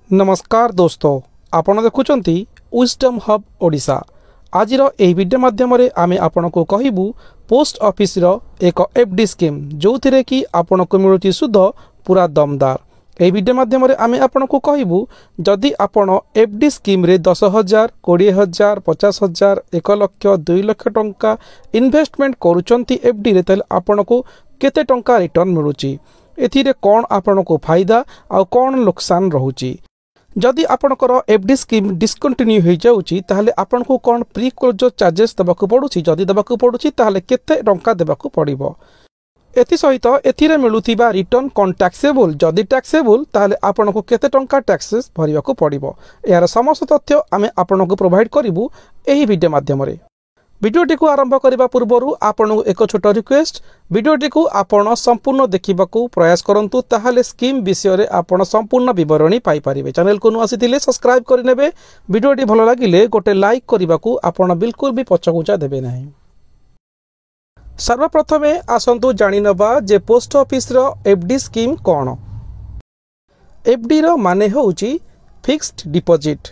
नमस्कार दोस्तों, आपण देखुचंती विजडम हब ओडिशा। आजिर एही वीडियो माध्यम आमे आपनको कहिबू पोस्ट ऑफिस रो एक एफडी स्कीम जो थिरे कि आपनको मिलुची सुध पूरा दमदार। एही वीडियो माध्यम आमे आपनको कहिबू जदि आपण एफडी स्कीम रे 10,000, 20,000, 50,000, 1 लाख, 2 लाख टंका इन्वेस्टमेंट करूचंती एफडी रे तले आपनको केते टंका रिटर्न मिलुची, एथिरे कोन आपनको फायदा आ कोन नुकसान रहूची। जदि आपणकर एफडी स्कीम डिस्कंटिन्यू हो जाउची ताहले आपनको कोन प्री क्लोजर चार्जेस देबाकू पड़ुची, जदि देबाकू पड़ुची ताहले केते टंका देबाकू पड़िबो। एथि सहित एथिरे मिलुथिबा रिटर्न कोन टैक्सेबल, जदि टैक्सेबल ताहले आपनको केते टंका टैक्सेस भरिबाकू पड़िबो। यार समस्त तथ्य आमे आपनको प्रोवाइड करिवु एही वीडियो माध्यम रे। वीडियोटी को आरंभ करने पूर्व आपण एक छोट रिक्वेस्ट, वीडियोटी को आपण संपूर्ण देखा प्रयास करंतु, ताहले स्कीम विषय में आपण संपूर्ण विवरणी पाई परिबे। चैनल को नु आसीथिले सब्सक्राइब करिनेबे। वीडियोटी भलो लागिले गोटे लाइक करबाकू आपण बिल्कुल भी पछघुंचा देबे नाही। सर्वप्रथमे आसंतु जानि नबा जे पोस्ट ऑफिस रो एफडी स्कीम कोन। एफडी रो माने होउची फिक्स्ड डिपॉजिट,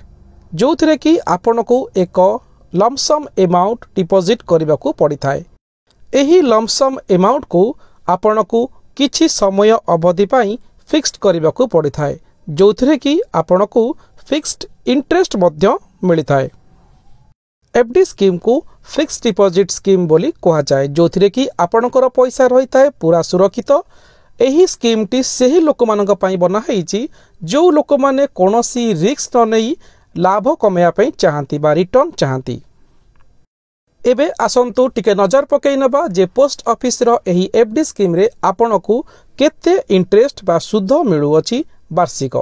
जोथिरे कि आपनको एक लमसम अमाउंट डिपॉजिट करने को पड़ी थाए। एही लमसम अमाउंट को आपनको किछि समय अवधि पाई फिक्स्ड करने को पड़ी थाए, जोथिरे कि आपनको फिक्स्ड इंटरेस्ट मध्य मिली थाए। एफडी स्कीम को फिक्स्ड डिपॉजिट स्कीम बोली कहा जाए, जोथिरे कि आपनकर पैसा रही थाए पूरा सुरक्षित। एही स्कीम टी सेही लोक मानक पई बना हैछि जो लोक माने कोनोसी रिस्क न नै लाभ कमेया पई चाहंती बा रिटर्न चाहंती। एबे आसंतु टिके नजर पकई नबा जे पोस्ट ऑफिस रो एही एफडी स्कीम रे आपनको केते इंटरेस्ट बा सुध मिलु अछि वार्षिक।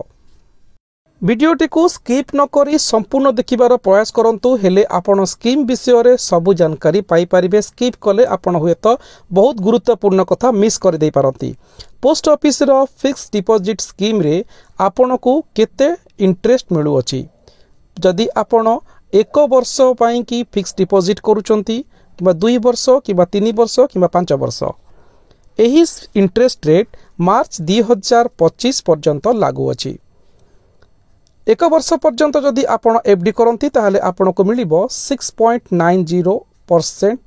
वीडियोटी को स्किप न करी संपूर्ण देखिबार प्रयास करंतु, हेले आपण स्कीम विषय रे सब जानकारी पाई परिबे। स्किप कले आपण हुएत बहुत गुरुत्वपूर्ण कथा मिस कर दे पारंती। पोस्ट ऑफिस रो फिक्स्ड डिपॉजिट स्कीम रे आपनको केते इंटरेस्ट मिलु अछि। जदि आपण 1 वर्ष पाई की फिक्स डिपॉजिट करूचंती किबा 2 वर्ष किबा 3 वर्ष किबा 5 वर्ष, एही इंटरेस्ट रेट मार्च 2025 पर्यंत लागू अछि। 1 वर्ष पर्यंत जदि आपण एफडी करंती ताहले आपनको मिलिबो 6.90%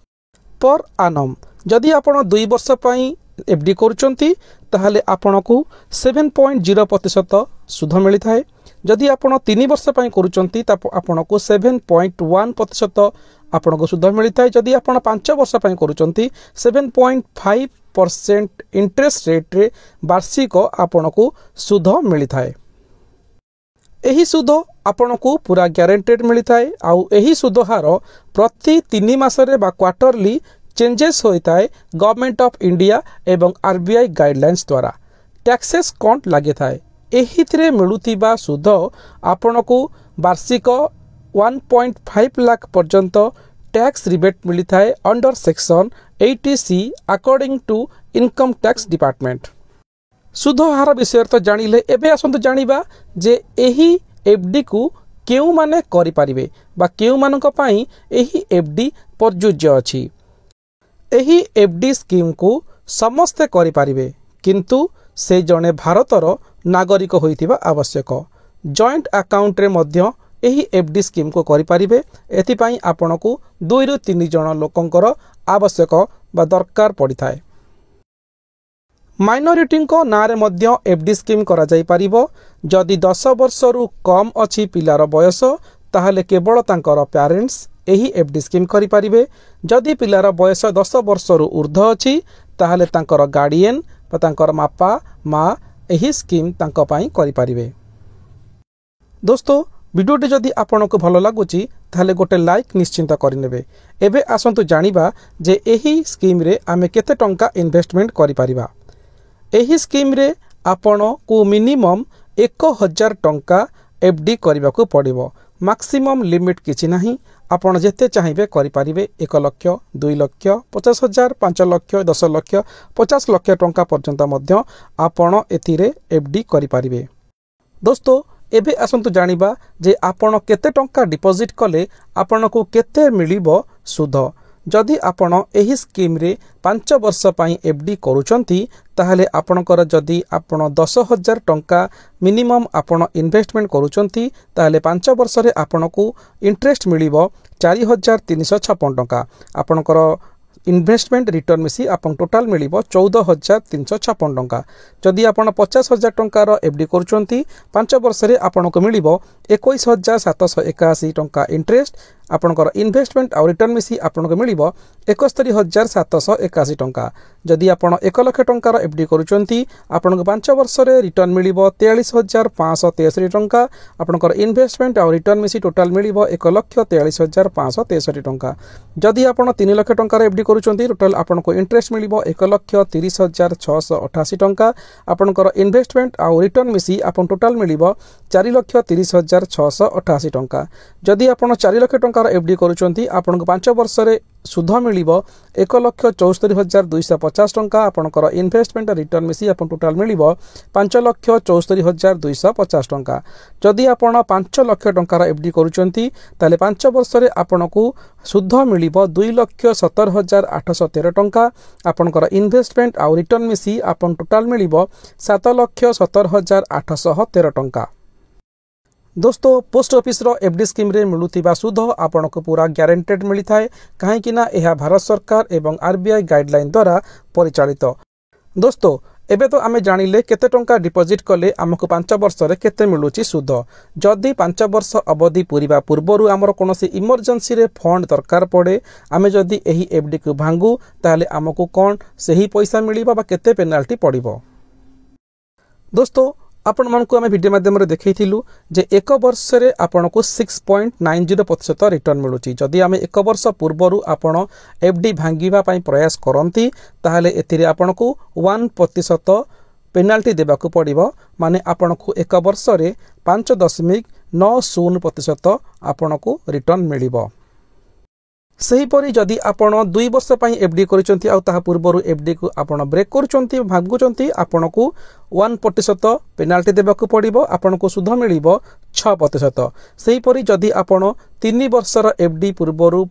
पर आनम। जदि आपण 2 वर्ष पाई एफडी करूचंती ताहले आपनको 7.0% सुध मिली थाए। जदि आपण 3 वर्ष पाई करूचंती ता आपनको 7.1% आपनको सुध मिली थाए। जदि आपण 5 वर्ष पाई करूचंती 7.5% इंटरेस्ट रेट रे वार्षिक आपनको सुध मिली थाए। एही सुध आपनको पूरा ग्यारंटेड मिली थाए। आउ एही सुध हार प्रति 3 मासरे बा क्वार्टरली चेंजेस होइताए गवर्नमेंट ऑफ इंडिया एवं आरबीआई गाइडलाइंस द्वारा। टैक्सेस कोन लागे थाए। एहिथिरे मिलुथिबा सुध आपनको वार्षिक 1.5 लाख पर्यंत टैक्स रिबेट मिली थाए under section 80C according to income tax department. सुध हार विषय तो जानिले, एबे आसंतु जानिबा जे एही एफडी को केउ माने करि परिबे बा केउ मानक पई एही एफडी प्रयोज्य अछि। एही एफडी स्कीम को समस्ते करि परिबे, किंतु से जने भारतर नागरिक होइथिबा आवश्यक। जॉइंट अकाउंट रे मध्य एही एफडी स्कीम को करि परिबे। एथि पई आपनको 2 रु 3 जण लोकंकर आवश्यक बा दरकार पड़ी थाए। माइनॉरिटी को नारे मध्य एफडी स्कीम करा जाई परिबो। जदि 10 वर्ष रु कम अछि पिलार बयस ताहले केवल तांकर पेरेंट्स एही एफडी स्कीम करि परिबे। जदि पिलार बयस 10 वर्ष रु ऊर्ध्व अछि ताहले तांकर गार्डियन बा तांकर मापा मा एही स्कीम तांको पई करि परिबे। दोस्तों, वीडियोटी जदि आपनको भलो लागुची ताहले गोटे लाइक निश्चिंत करिनेबे। एबे आसंतु जानिबा जे एही स्कीम रे आमे केते टंका इन्वेस्टमेंट करि परिबा। एही स्कीम रे आपण को मिनिमम 1000 टंका एफडी करबा को पड़िबो। मैक्सिमम लिमिट किछि नाही, आपण जेते चाहिबे करि परिबे। 1 लाख, 2 लाख, 50,000, 5 लाख, 10 लाख, 50 लाख टंका पर्यंत मध्य आपण एथिरे एफडी करि परिबे। दोस्तों, एबे आसंतु जानिबा जे आपण केते टंका डिपॉजिट कले आपण को केते मिलिबो सुध। जदि आपण एही स्कीम रे 5 वर्ष पई एफडी करूचंती ताहले आपणकर जदि आपण 10,000 टंका मिनिमम आपण इन्वेस्टमेंट करूचंती ताहले 5 वर्ष रे आपणकू इंटरेस्ट मिलिबो 4,356 टंका। आपणकर इन्वेस्टमेंट रिटर्न मिसी आपन टोटाल मिलिबो 14,356 टंका। जदि आपण 50,000 टंकार एफडी करूचंती 5 वर्ष रे आपणको मिलिबो 21,781 टंका इंटरेस्ट। आपणकर इन्वेस्टमेंट और रिटर्न मिसी आपनको मिलिबो 71,781 टंका। जदि आपण 1 लाख टंकार एफडी करूचंती आपनको 5 वर्ष रे रिटर्न मिलिबो 43,563 टंका। आपणकर इन्वेस्टमेंट और रिटर्न मिसी टोटाल मिलिबो 1,43,563 टंका। जदि आपण 3 लाख टंकार एफडी करूचंती टोटाल आपनको इंटरेस्ट मिलिबो 1,30,688 टंका। आपणकर इन्वेस्टमेंट और रिटर्न मिसी आपन टोटाल मिलिबो 4,30,688 टंका। जदि आपण 4 लाख टंकार एफडी करूचंती आपनको 5 वर्ष रे सुध मिलिबो 1,74,250 टंका। आपणकर इन्वेस्टमेंट रिटर्न मिसी आपन टोटाल मिलिबो 5,74,250 टंका। जदि आपण 5 लाख टंकार एफडी करूचंती ताले 5 वर्ष रे आपनको सुध मिलिबो 2,70,813 टंका। आपणकर इन्वेस्टमेंट और रिटर्न मिसी आपन टोटाल मिलिबो 7,70,813 टंका। दोस्तों पोस्ट ऑफिस रो एफडी स्कीम रे मिलुथिबा सुध आपनको पूरा गारंटेड मिलता है कहीं ना यह भारत सरकार एवं आरबीआई गाइडलाइन द्वारा परिचालित। दोस्तों एबे तो आमे जानिले केते टंका डिपॉजिट कले आमको 5 वर्ष रे केते मिलुची सुध। जदि 5 वर्ष अवधि पूरीबा पूर्वरु आमर कोनोसी इमरजेंसी रे फंड दरकार पड़े आमे जदि एही एफडी को भांगू ताले आमको कोन सही पैसा मिलिबा बा केते पेनाल्टी पड़िबो। दोस्तों आपण मानकु आमे वीडियो माध्यम रे देखैथिलु जे 1 वर्ष रे आपनको 6.90% रिटर्न मिलुची। जदि आमे 1 वर्ष पूर्वरु आपण एफडी भांगीबा पई प्रयास करंती ताहाले एथिरे आपनको 1% पेनाल्टी देबाकू पड़िबो। माने आपनको 1 वर्ष रे 5.90% आपनको रिटर्न मिलिबो। सेहीपरि जदि आपण 2 वर्ष पई एफडी करिसंती आ ताहा पूर्वरु एफडी को आपण ब्रेक करूचंती भागुचंती आपनको 1% पेनाल्टी देबाकू पड़िबो। आपनको सुध मिलिबो 6%। सेहीपरि जदि आपण 3 वर्षर एफडी पूर्वरु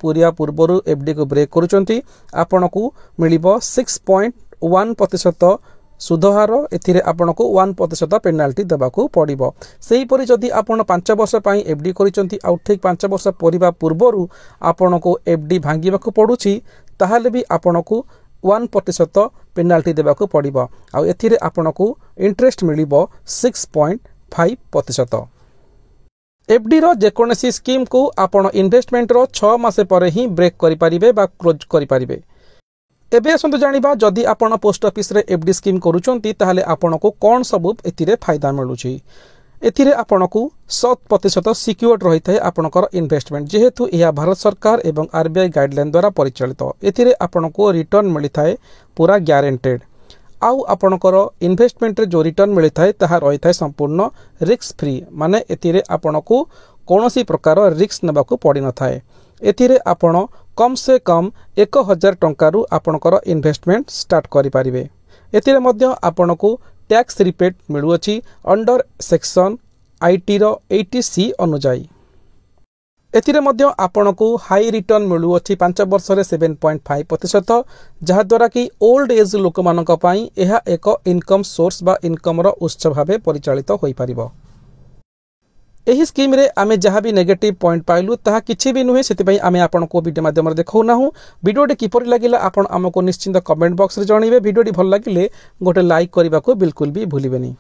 एफडी को ब्रेक करूचंती आपनको मिलिबो 6.1% सुधहार एथिरे आपनको 1% पेनाल्टी देबाकू पड़िबो। सेहीपरि जदि आपण 5 वर्ष पई एफडी करिसंती आ ठीक 5 वर्ष परिबा पूर्वरु आपनको एफडी भांगीबाकू पडुची ताहाले भी आपनको 1% पेनाल्टी देबाकू पड़िबो। आ एथिरे आपनको इंटरेस्ट मिलिबो 6.5%। एफडी रो जेकोनसी स्कीम को आपण इन्वेस्टमेंट रो 6 मास परे ही ब्रेक करि परिबे बा क्लोज करि परिबे। एबे असंतु जानिबा जदि आपण पोस्ट ऑफिस रे एफडी स्कीम करूचंती ताहाले आपनको कोन सब एथिरे फायदा मिलुची। एथिरे आपनको 100% सिक्योर्ड रहिथाय आपनकर इन्वेस्टमेंट जेहेतु यह भारत सरकार एवं आरबीआई गाइडलाइन द्वारा परिचालित। एथिरे आपनको रिटर्न मिलिथाय पूरा गारंटेड। आउ आपनकर इन्वेस्टमेंट रे जो रिटर्न मिलिथाय ताहा रहिथाय संपूर्ण रिस्क फ्री। माने एथिरे आपनको कोनोसी प्रकार रिस्क नबाकू पड़ी न थाए। एथिरे आपण कम से कम 1,000 टंकारु आपनकर इन्वेस्टमेंट स्टार्ट करि परिबे। एथिरे मध्य आपनको टैक्स रिपेट मिलुअछि अंडर सेक्शन आईटी रो 80C अनुजाई। एथिरे मध्य आपनको हाई रिटर्न मिलुअछि 5 वर्ष रे 7.5% जहा द्वारा कि ओल्ड एज लोक मानक पई एहा एक इनकम सोर्स बा इनकम रो उत्स भाबे परिचालित होई परिबो। एही स्कीम रे आमे जहाँ भी नेगेटिव पॉइंट पाइलु ताहा किछि भी नुहे सेति आमे आपनको वीडियो माध्यम रे देखौ नाहु। वीडियोटी किपरि लागिला आपण हमको निश्चिंत कमेंट बॉक्स रे जणाइबे। वीडियोटी भल लागिले गोटे लाइक करबा को बिल्कुल भी भूलिबेनी।